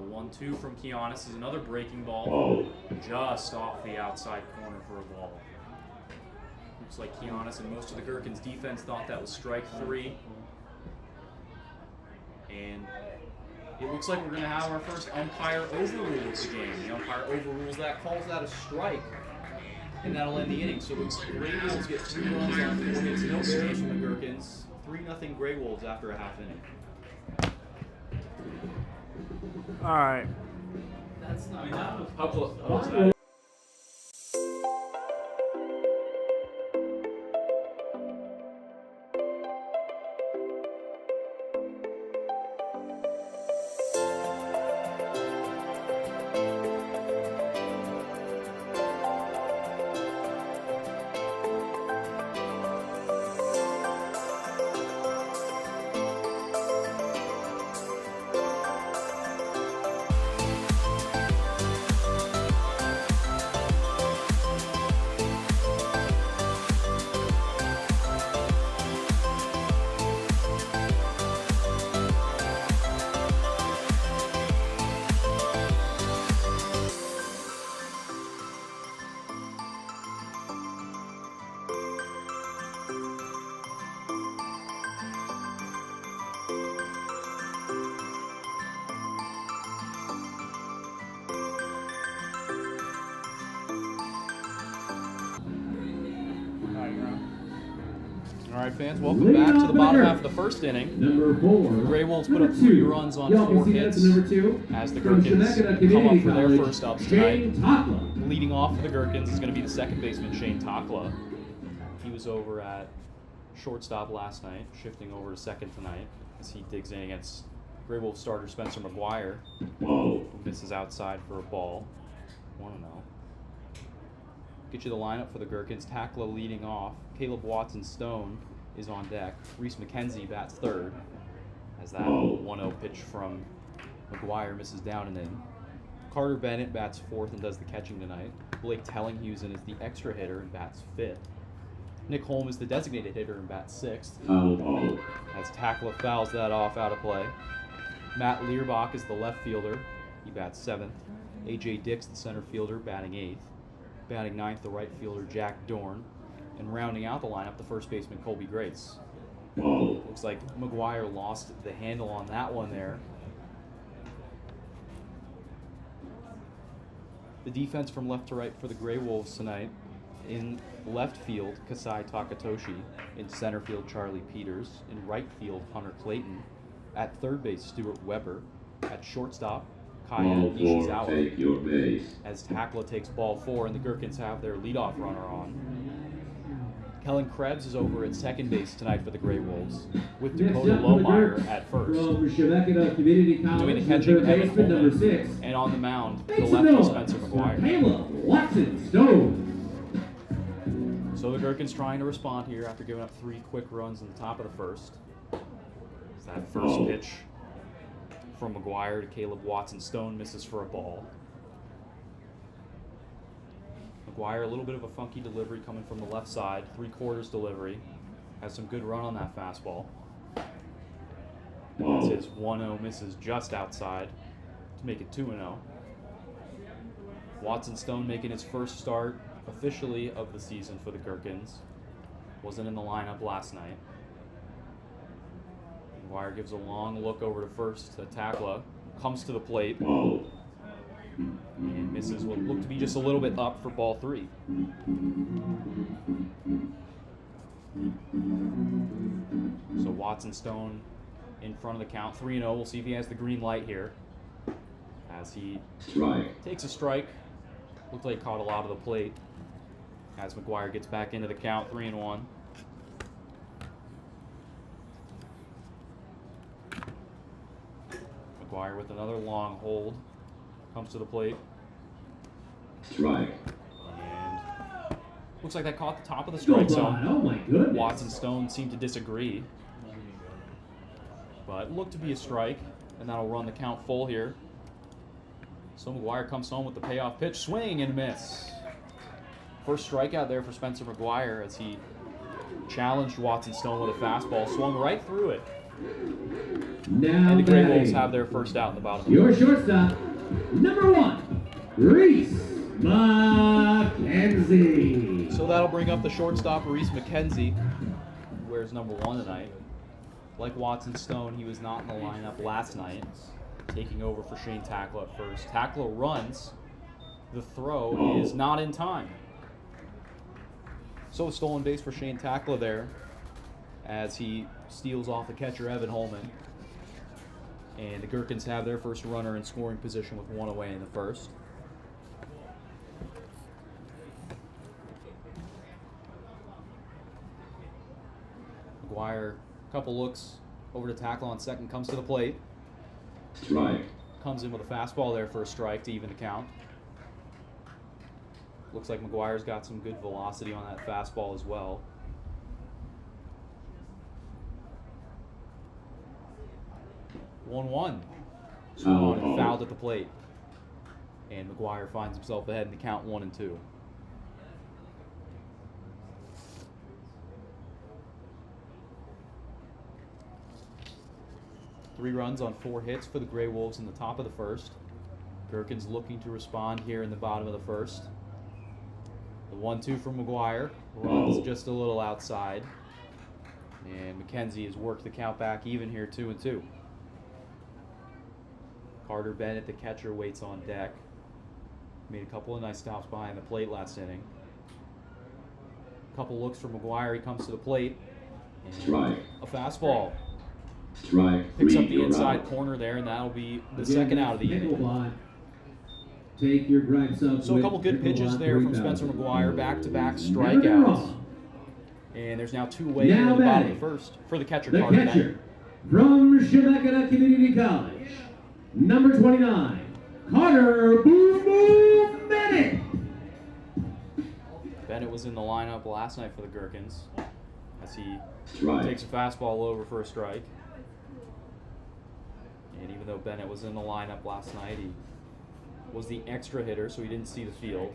1-2 from Giannis is another breaking ball. Just off the outside corner for a ball. Looks like Giannis and most of the Gherkins defense thought that was strike 3. And it looks like we're going to have our first umpire overrule of the game. The umpire overrules that, calls that a strike, and that'll end the inning. So the Greywolves get 3 runs on 4 hits, no errors from the Gherkins. 3-0 Greywolves after a half inning. All right. How close was that? All right, fans, welcome back to the bottom half of the first inning. Number 4. The Greywolves put up 3 runs on 4 hits as the Gherkins come up for their first ups tonight. Leading off for the Gherkins is going to be the second baseman, Shane Takla. He was over at shortstop last night, shifting over to second tonight as he digs in against Greywolves starter Spencer McGuire, who misses outside for a ball. 1-0. Get you the lineup for the Gherkins. Takla leading off. Caleb Watson-Stone is on deck. Reese McKenzie bats third as that 1-0 pitch from McGuire misses down and in. Carter Bennett bats fourth and does the catching tonight. Blake Tellinghusen is the extra hitter and bats fifth. Nick Holm is the designated hitter and bats sixth. As Takla fouls that off out of play. Matt Learbach is the left fielder. He bats seventh. A.J. Dix, the center fielder, batting eighth. Batting ninth, the right fielder, Jack Dorn. And rounding out the lineup, the first baseman, Colby Grace. Looks like McGuire lost the handle on that one there. The defense from left to right for the Greywolves tonight. In left field, Kasai Takatoshi. In center field, Charlie Peters. In right field, Hunter Clayton. At third base, Stuart Weber. At shortstop, Kaya Nishizawa. As Takla takes ball 4 and the Gherkins have their leadoff runner on. Kellen Krebs is over at second base tonight for the Greywolves, with Dakota Lohmeyer at first. Doing the catching, Evan Coleman, and on the mound, the lefty Spencer McGuire. So the Gherkins trying to respond here after giving up 3 quick runs in the top of the first. It's that first pitch from McGuire to Caleb Watson-Stone misses for a ball. McGuire, a little bit of a funky delivery coming from the left side, 3/4 delivery. Has some good run on that fastball. That's his 1-0 misses just outside to make it 2-0. Watson-Stone making his first start officially of the season for the Gherkins. Wasn't in the lineup last night. McGuire gives a long look over to first to Takla. Comes to the plate. And misses what looked to be just a little bit up for ball 3. So Watson-Stone in front of the count, 3-0. We'll see if he has the green light here. As he takes a strike. Looked like he caught a lot of the plate. As McGuire gets back into the count, 3-1. McGuire with another long hold. Comes to the plate. And looks like that caught the top of the strike zone. Oh my goodness. Watson-Stone seemed to disagree. But looked to be a strike, and that'll run the count full here. So McGuire comes home with the payoff pitch. Swing and miss. First strikeout there for Spencer McGuire as he challenged Watson-Stone with a fastball. Swung right through it. Now And the Greywolves batting. have their first out in the bottom. Your shortstop, number 1, Reese McKenzie. So that'll bring up the shortstop, Reese McKenzie, who wears number 1 tonight. Like Watson Stone, he was not in the lineup last night, taking over for Shane Tackler at first. Tackler runs. The throw is not in time. So a stolen base for Shane Tackler there as he steals off the catcher, Evan Holman. And the Gherkins have their first runner in scoring position with 1 away in the first. McGuire, a couple looks over to tackle on second, comes to the plate. Strike. Comes in with a fastball there for a strike to even the count. Looks like McGuire's got some good velocity on that fastball as well. One. Swung on and fouled at the plate. And McGuire finds himself ahead in the count 1-2. Three runs on 4 hits for the Greywolves in the top of the first. Gherkins looking to respond here in the bottom of the first. The 1-2 from McGuire. Runs just a little outside. And McKenzie has worked the count back even here, 2-2. Carter Bennett, the catcher, waits on deck. Made a couple of nice stops behind the plate last inning. A couple looks for McGuire. He comes to the plate. And Strike. a fastball. Strike. Picks up the You're inside out. corner there, and that'll be the second out of the inning. Take your gripes up. So a couple good pitches there from Spencer McGuire, back-to-back strikeouts. And there's now 2 away here in the bottom of the first for the catcher, The Carter catcher Bennett. from Chemeketa Community College, number 29, Carter Boom Boom Bennett. Bennett was in the lineup last night for the Gherkins as he Strike. takes a fastball over for a strike. And even though Bennett was in the lineup last night, he was the extra hitter, so he didn't see the field.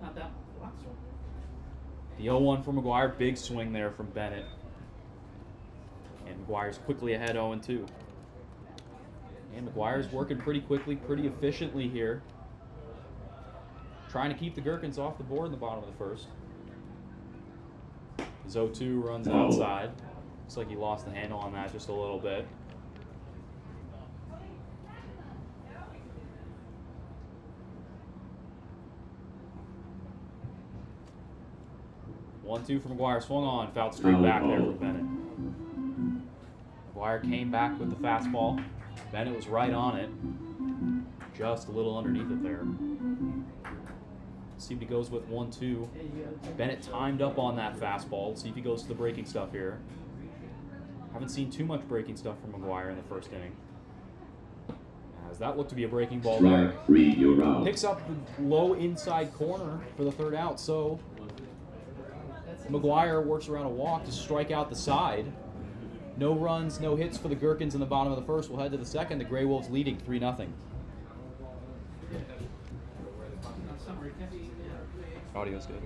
Not that one. The 0-1 for McGuire, big swing there from Bennett. And McGuire's quickly ahead 0-2. And McGuire's working pretty quickly, pretty efficiently here. Trying to keep the Gherkins off the board in the bottom of the first. His 0-2 runs outside. Looks like he lost the handle on that just a little bit. One-two from McGuire, swung on, fouled straight back there from Bennett. McGuire came back with the fastball. Bennett was right on it, just a little underneath it there. See if he goes with 1-2. Bennett timed up on that fastball. See if he goes to the breaking stuff here. Haven't seen too much breaking stuff from McGuire in the first inning. As that looked to be a breaking ball there. Strike 3, you're out. Picks up the low inside corner for the third out, so McGuire works around a walk to strike out the side. No runs, no hits for the Gherkins in the bottom of the first. We'll head to the second. The Greywolves leading 3-0. Audio's good.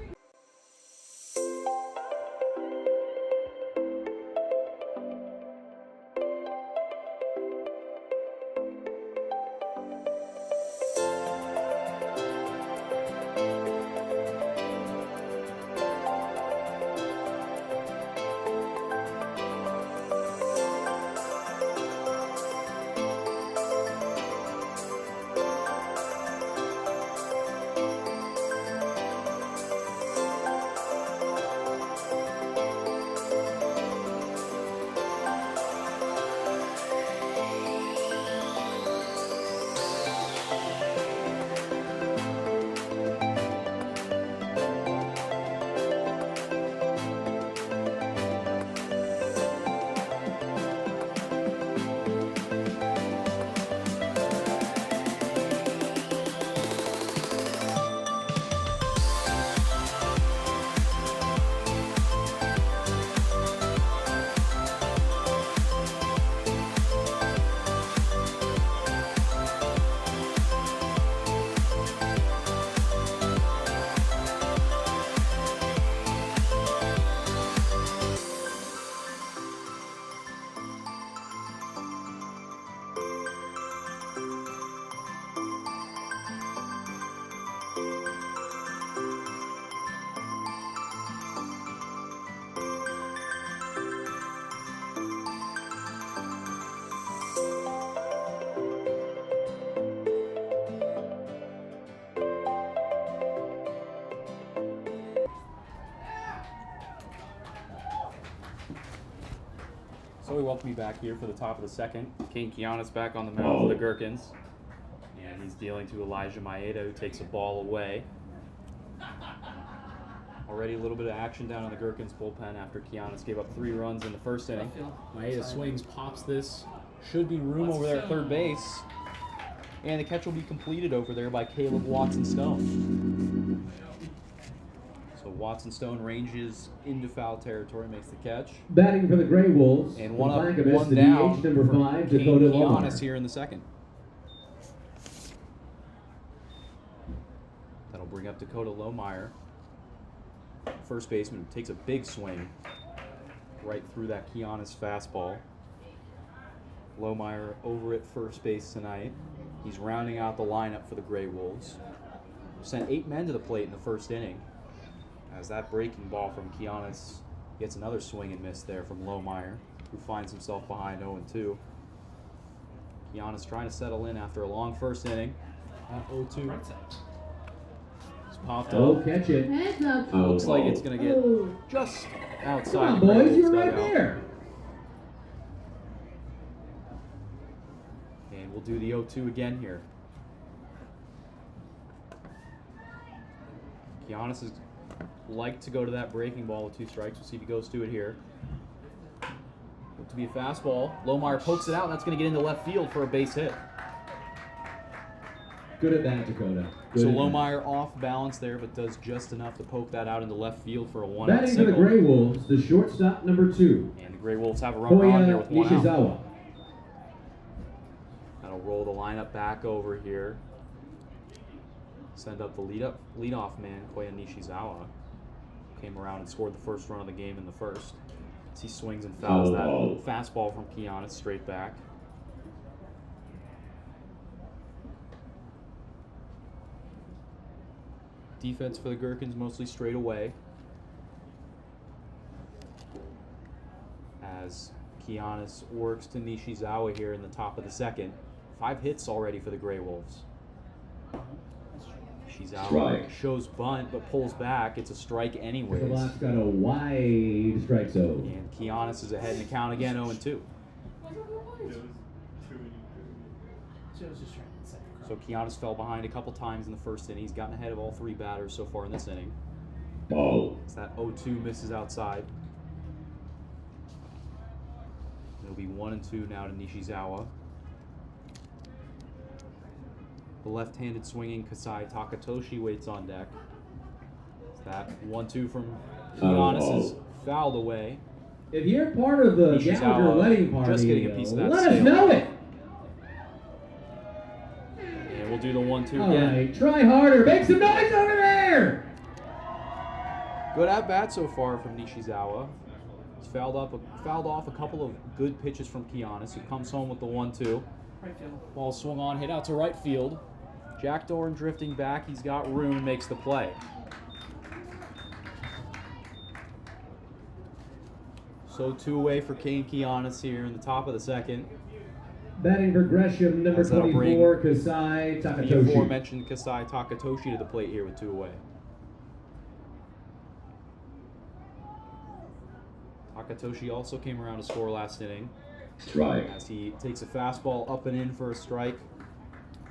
So we welcome you back here for the top of the second. Kane Kianis back on the mound for the Gherkins. And he's dealing to Elijah Maeda, who takes a ball away. Already a little bit of action down in the Gherkins bullpen after Kianis gave up 3 runs in the first inning. Maeda swings, pops this. Should be room over there at third base. And the catch will be completed over there by Caleb Watson-Stone. So Watson-Stone ranges into foul territory, makes the catch. Batting for the Greywolves. And one up, Blackabus, one the down DH, number from 5, Kane Dakota Lamar. Kianis here in the second. That'll bring up Dakota Lohmeyer. First baseman takes a big swing right through that Kianis fastball. Lohmeyer over at first base tonight. He's rounding out the lineup for the Greywolves. Sent 8 men to the plate in the first inning. As that breaking ball from Kianis gets another swing and miss there from Lohmeyer, who finds himself behind 0-2. Kianis trying to settle in after a long first inning. At 0-2. It's popped Oh, up. catch it. Heads up. Looks like it's going to get just outside Come on, the boys, Greywolves you're right dugout. there. And we'll do the 0-2 again here. Kianis is like to go to that breaking ball with 2 strikes. We'll see if he goes to it here. Look to be a fastball. Lohmeyer pokes it out, and that's going to get into left field for a base hit. Good at that, Dakota. Good So at that. Lohmeyer off balance there, but does just enough to poke that out into left field for a 1-out Batting for the single. Greywolves, the shortstop, number 2, And the Greywolves have a runner on here Koya with 1 out. Nishizawa. That'll roll the lineup back over here. Send up the leadoff man, Koya Nishizawa. Came around and scored the first run of the game in the first. As he swings and fouls that fastball from Kianis straight back. Defense for the Gherkins mostly straight away. As Kianis works to Nishizawa here in the top of the second. 5 hits already for the Greywolves. Nishizawa Strike. shows bunt but pulls back. It's a strike anyways. The last got a wide strike zone. And Kianis is ahead in the count again, 0-2. So Kianis fell behind a couple times in the first inning. He's gotten ahead of all 3 batters so far in this inning. Ball. So that 0-2 misses outside. It'll be 1-2 now to Nishizawa. The left-handed swinging Kasai Takatoshi waits on deck. So that 1-2 from Kianis is fouled away. If you're part of the Nishizawa Gallagher wedding party, just getting a piece of that let us sale. know it. And we'll do the 1-2 All again. right, try harder. Make some noise over there. Good at bat so far from Nishizawa. He's fouled off a couple of good pitches from Kianis, who comes home with the 1-2. Right field. Ball swung on, hit out to right field. Jack Doran drifting back. He's got room, makes the play. So 2 away for Kane Kianis here in the top of the second. Batting for Gresham, number As that'll bring 24, Kasai The Takatoshi. aforementioned Kasai Takatoshi to the plate here with 2 away. Takatoshi also came around to score last inning. Strike. As he takes a fastball up and in for a strike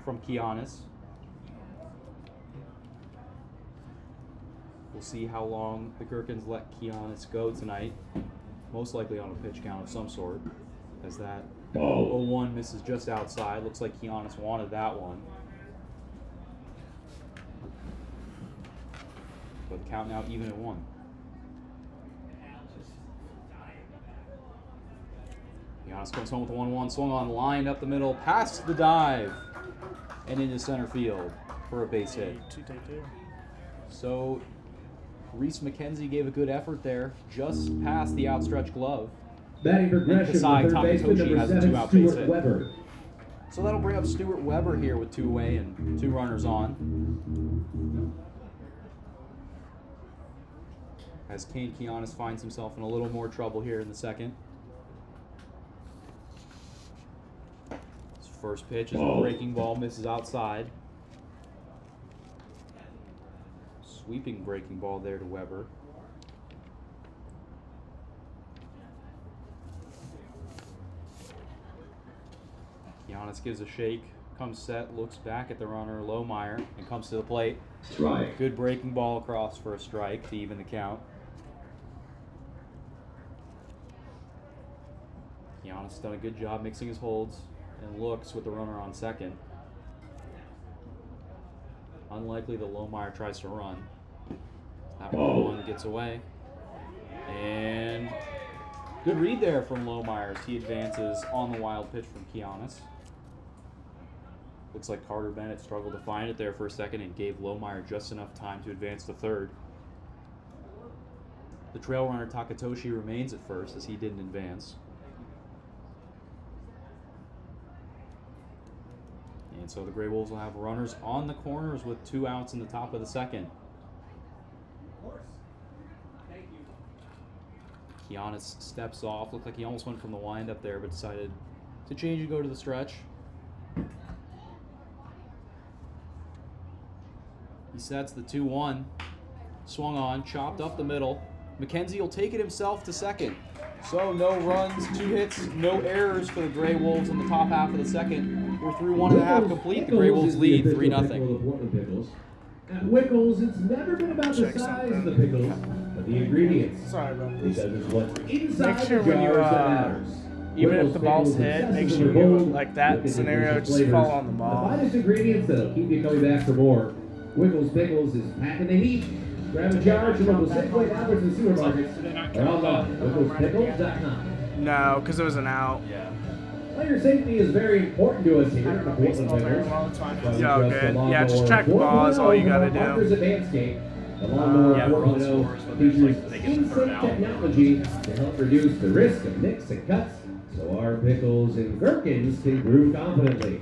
from Kianis. We'll see how long the Gherkins let Kianis go tonight. Most likely on a pitch count of some sort. As that 0-1 misses just outside. Looks like Kianis wanted that one. But the count now even at 1. Giannis comes home with a 1-1, swung on, lined up the middle, past the dive, and into center field for a base hit. So Reese McKenzie gave a good effort there, just past the outstretched glove. Batting for Gresham, Kasai the third baseman, Takatoshi number has a 7, 2-out base Stuart hit. Weber. So that'll bring up Stuart Weber here with 2 away and 2 runners on. As Kane Kianis finds himself in a little more trouble here in the second. His first pitch is a breaking ball, misses outside. Sweeping breaking ball there to Weber. Giannis gives a shake, comes set, looks back at the runner, Lohmeyer, and comes to the plate. Strike. Good breaking ball across for a strike to even the count. Giannis done a good job mixing his holds and looks with the runner on second. Unlikely that Lohmeyer tries to run. That one gets away. And good read there from Lohmeyer as he advances on the wild pitch from Giannis. Looks like Carter Bennett struggled to find it there for a second and gave Lohmeyer just enough time to advance to third. The trail runner Takatoshi remains at first as he didn't advance. And so the Greywolves will have runners on the corners with 2 outs in the top of the second. Giannis steps off. Looked like he almost went from the windup there, but decided to change and go to the stretch. He sets the 2-1. Swung on, chopped up the middle. McKenzie will take it himself to second. So no runs, 2 hits, no errors for the Greywolves in the top half of the second. We're through 1.5 complete. The Greywolves lead 3-0. At Wickles, it's never been about the size of the pickles, but the ingredients. Sorry about this. Because it's what's inside Make sure the when you, jars that matters. Even if Wickles the ball's pickles hit, and make zestes sure are you, bold, like that wicked and scenario, delicious just flavors. fall on the ball. The finest ingredients that'll keep you coming back for more. Wickles Pickles is packing the heat. Grab a jar at your local Safeway, Albertsons, and supermarkets. Or online, WicklesPickles.com. No, because it was an out. Yeah. Player safety is very important to us here at the Portland Pickles. Yeah, good. Yeah, just track the ball is all you gotta do. The Lawnmower Yeah, the run 4.0 scores, but there's, features like, they get the third in-sync out. technology to help reduce the risk of nicks and cuts, so our pickles and gherkins can brew confidently.